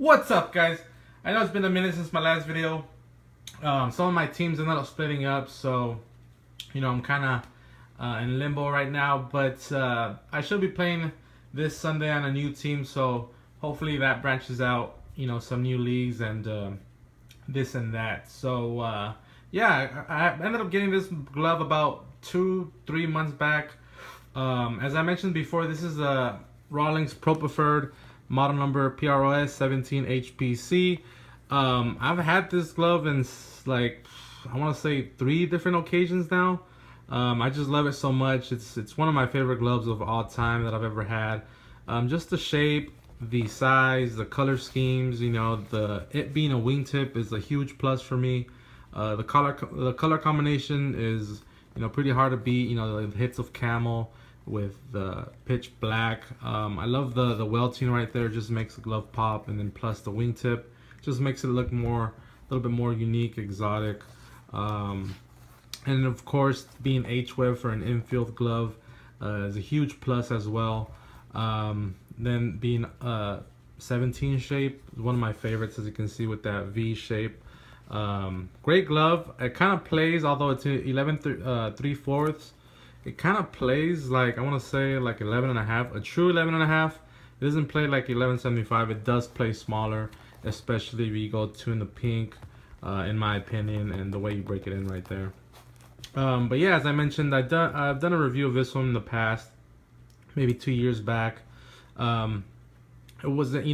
What's up, guys? I know it's been a minute since my last video. Some of my teams ended up splitting up, so I'm kind of in limbo right now. But I should be playing this Sunday on a new team, so hopefully that branches out, some new leagues and this and that. So yeah, I ended up getting this glove about 2-3 months back. As I mentioned before, this is a Rawlings PROS17HBC model number PROS17HBC. I've had this glove in I want to say 3 different occasions now. I just love it so much. It's one of my favorite gloves of all time that I've ever had. Just the shape, the size, the color schemes. It being a wingtip is a huge plus for me. The color combination is pretty hard to beat. The hits of camel with the pitch black. I love the welting right there. It just makes the glove pop, and then plus the wingtip just makes it look a little bit more unique, exotic. And of course, being H-web for an infield glove is a huge plus as well. Then being 17 shape is one of my favorites, as you can see with that V shape. Great glove. It kind of plays, although it's 11 3/4. It kind of plays like, I want to say like 11.5, a true 11.5. It doesn't play like 11.75. It does play smaller, especially if you go tune the pink, in my opinion, and the way you break it in right there. But yeah, as I mentioned, I've done a review of this one in the past, maybe 2 years back. It wasn't,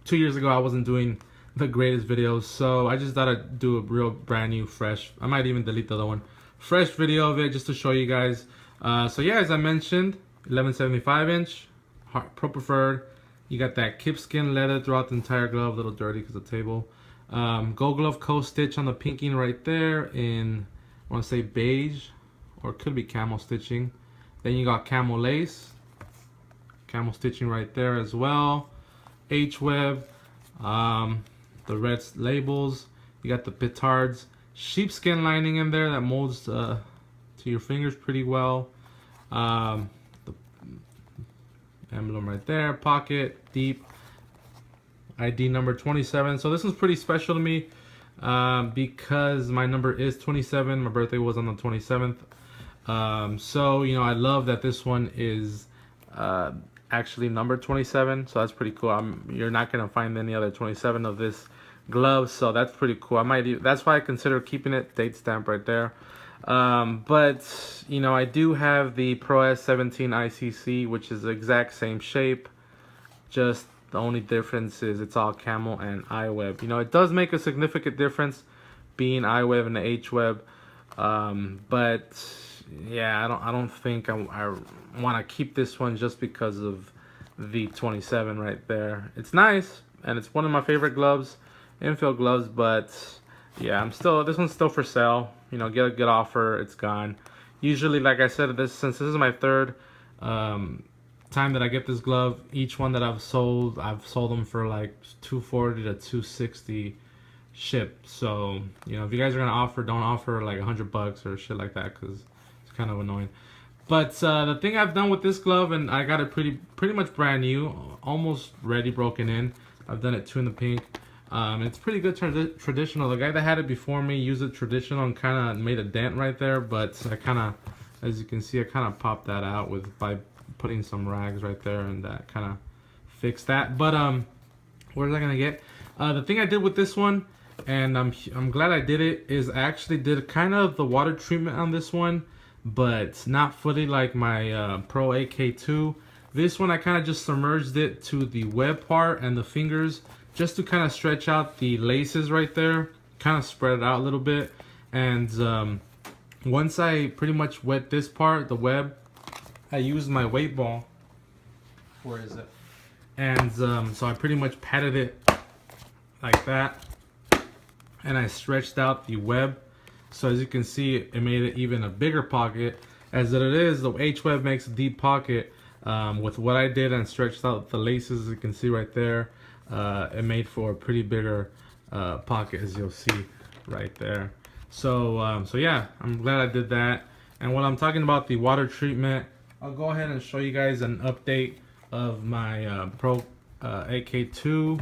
2 years ago I wasn't doing the greatest videos, so I just thought I'd do a real brand new, fresh, I might even delete the other one, fresh video of it just to show you guys. So yeah, as I mentioned, 11.75 inch, pro preferred. You got that kip skin leather throughout the entire glove, a little dirty because of the table. Gold glove co-stitch on the pinking right there in, I want to say beige, or it could be camel stitching. Then you got camel lace, camel stitching right there as well. H-web, the red labels. You got the petards, sheepskin lining in there that molds to your fingers pretty well. The emblem right there, pocket, deep, ID number 27. So this one's pretty special to me because my number is 27. My birthday was on the 27th. So I love that this one is actually number 27. So that's pretty cool. You're not gonna find any other 27 of this glove, so that's pretty cool. That's why I consider keeping it, date stamp right there. But I do have the PROS17 ICC, which is the exact same shape, just the only difference is it's all camel and I-web. It does make a significant difference being I-web and the H-web, but yeah, I don't think I want to keep this one just because of the 27 right there. It's nice, and it's one of my favorite gloves, infield gloves, but yeah, this one's still for sale. Get a good offer, it's gone. Usually, like I said, since this is my third time that I get this glove, each one that I've sold them for like $240 to $260 shipped. So if you guys are gonna offer, don't offer like $100 or shit like that, because it's kind of annoying. But the thing I've done with this glove, and I got it pretty much brand new, almost ready, broken in. I've done it tune the pink. It's pretty good traditional. The guy that had it before me used it traditional and kind of made a dent right there, but I kind of, as you can see, I kind of popped that out by putting some rags right there, and that kind of fixed that. But where was I gonna get? The thing I did with this one, and I'm glad I did it, is I actually did kind of the water treatment on this one, but not fully like my Pro AK2. This one I kind of just submerged it to the web part and the fingers, just to kind of stretch out the laces right there, kind of spread it out a little bit. And once I pretty much wet this part, the web, I used my weight ball. Where is it? And so I pretty much patted it like that, and I stretched out the web. So as you can see, it made it even a bigger pocket. As it is, the H-web makes a deep pocket. With what I did and stretched out the laces, as you can see right there, it made for a pretty bigger pocket, as you'll see right there. So yeah, I'm glad I did that. And while I'm talking about the water treatment, I'll go ahead and show you guys an update of my Pro AK2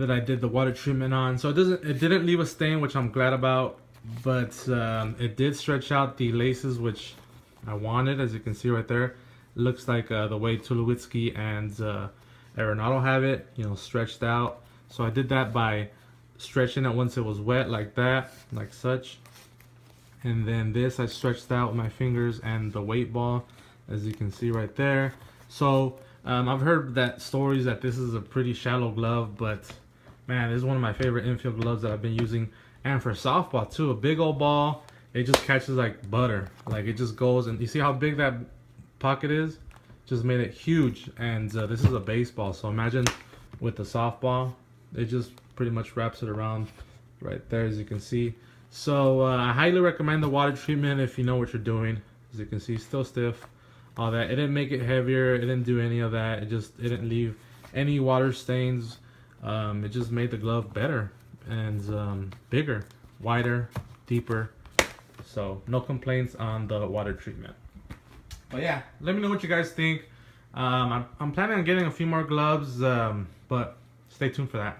that I did the water treatment on. So it didn't leave a stain, which I'm glad about, but it did stretch out the laces, which I wanted. As you can see right there, it looks like the way Tulowitzki and Arenado have it, you know, stretched out. So I did that by stretching it once it was wet, like that, like such. And then this I stretched out with my fingers and the weight ball, as you can see right there. So I've heard that stories that this is a pretty shallow glove, but man, this is one of my favorite infield gloves that I've been using. And for softball too, a big old ball, it just catches like butter. Like it just goes, and you see how big that pocket is? Just made it huge. And this is a baseball, so imagine with the softball, it just pretty much wraps it around right there, as you can see. So I highly recommend the water treatment if you know what you're doing. As you can see, still stiff, all that. It didn't make it heavier, it didn't do any of that. It didn't leave any water stains. It just made the glove better and bigger, wider, deeper. So no complaints on the water treatment. But yeah, let me know what you guys think. I'm planning on getting a few more gloves, but stay tuned for that.